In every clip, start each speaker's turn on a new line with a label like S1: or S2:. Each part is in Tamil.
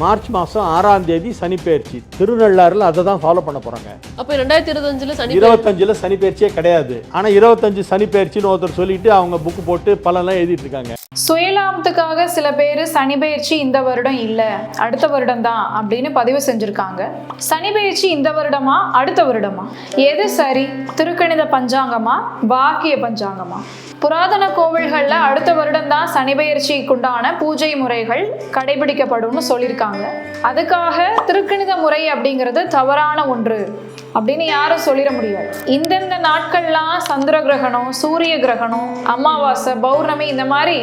S1: மார்ச் மாதம் 6ஆம் தேதி சனி பெயர்ச்சி. திருநள்ளாறில் அதை தான் ஃபாலோ பண்ண போகிறாங்க.
S2: அப்போ 2025
S1: 25 சனி பெயர்ச்சியே கிடையாது. ஆனால் 25 சனி பெயர்ச்சின்னு ஒருத்தர் சொல்லிட்டு அவங்க புக்கு போட்டு பலன்லாம் எழுதிட்டு இருக்காங்க.
S3: சுயலாபத்துக்காக சில பேர் சனி பெயர்ச்சி இந்த வருடம் இல்லை அடுத்த வருடம் தான் அப்படின்னு பதிவு செஞ்சுருக்காங்க. சனி பெயர்ச்சி இந்த வருடமா அடுத்த வருடமா? எது சரி? திருக்கணித பஞ்சாங்கமா வாக்கிய பஞ்சாங்கமா? புராதன கோவில்களில் அடுத்த வருடம் தான் சனி பெயர்ச்சிக்குண்டான பூஜை முறைகள் கடைபிடிக்கப்படும்னு சொல்லியிருக்காங்க. அதுக்காக திருக்கணித முறை அப்படிங்கிறது தவறான ஒன்று அப்படின்னு யாரும் சொல்லிட முடியாது. இந்தந்த நாட்கள்லாம் சந்திர கிரகணம், சூரிய கிரகணம், அமாவாசை, பௌர்ணமி இந்த மாதிரி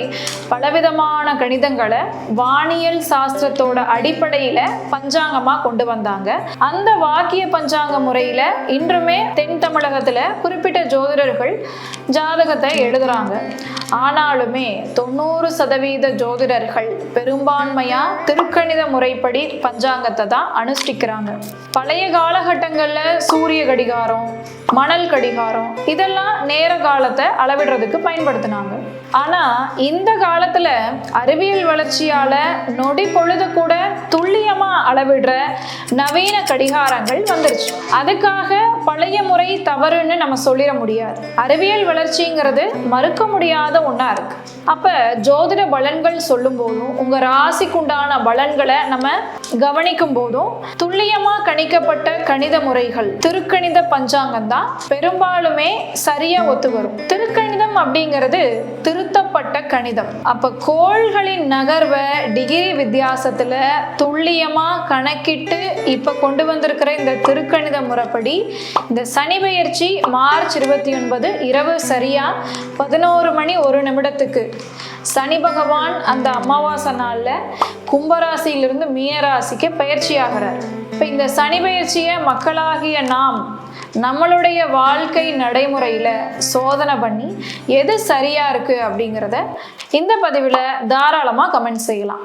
S3: பலவிதமான கணிதங்களை வானியல் சாஸ்திரத்தோட அடிப்படையில பஞ்சாங்கமா கொண்டு வந்தாங்க. அந்த வாக்கிய பஞ்சாங்க முறையில இன்றுமே தென் தமிழகத்துல குறிப்பிட்ட ஜோதிடர்கள் ஜாதகத்தை எழுதுறாங்க. ஆனாலுமே 90% ஜோதிடர்கள் பெரும்பான்மையா திருக்கணித முறைப்படி பஞ்சாங்கத்தை தான் அனுஷ்டிக்கிறாங்க. பழைய காலகட்டங்கள்ல சூரிய கடிகாரம், மணல் கடிகாரம் இதெல்லாம் நேர காலத்தை அளவிடுறதுக்கு பயன்படுத்தினாங்க. ஆனா இந்த காலத்துல அறிவியல் வளர்ச்சியால நொடி பொழுது கூட துல்லியமா அளவிடுற நவீன கடிகாரங்கள் வந்துருச்சு. அதுக்காக பழைய முறை தவறுன்னு நம்ம சொல்லிட முடியாது. அறிவியல் வளர்ச்சிங்கிறது மறுக்க முடியாத ஒண்ணா இருக்கு. அப்ப ஜோதிட பலன்கள் சொல்லும் போதும் உங்க ராசிக்குண்டான பலன்களை நம்ம கவனிக்கும் போதும் துல்லியமா கணிக்கப்பட்ட கணித முறைகள் திருக்கணித பஞ்சாங்கம் தான் பெரும்பாலுமே சரியா ஒத்து வரும். திருக்கணிதம் அப்படிங்கிறது திருத்தப்பட்ட கணிதம். அப்ப கோள்களின் நகர்வை டிகிரி வித்தியாசத்துல துல்லியமா கணக்கிட்டு இப்ப கொண்டு வந்திருக்கிற இந்த திருக்கணித முறைப்படி இந்த சனி பெயர்ச்சி மார்ச் 29 இரவு சரியா 11:01 சனி பகவான் அந்த அமாவாசை நாள்ல கும்பராசியிலிருந்து மீனராசிக்கு பயிற்சி ஆகிறார். இப்ப இந்த சனி பெயர்ச்சியை மக்களாகிய நாம் நம்மளுடைய வாழ்க்கை நடைமுறையில சோதனை பண்ணி எது சரியா இருக்கு அப்படிங்கிறத இந்த பதிவுல தாராளமா கமெண்ட் செய்யலாம்.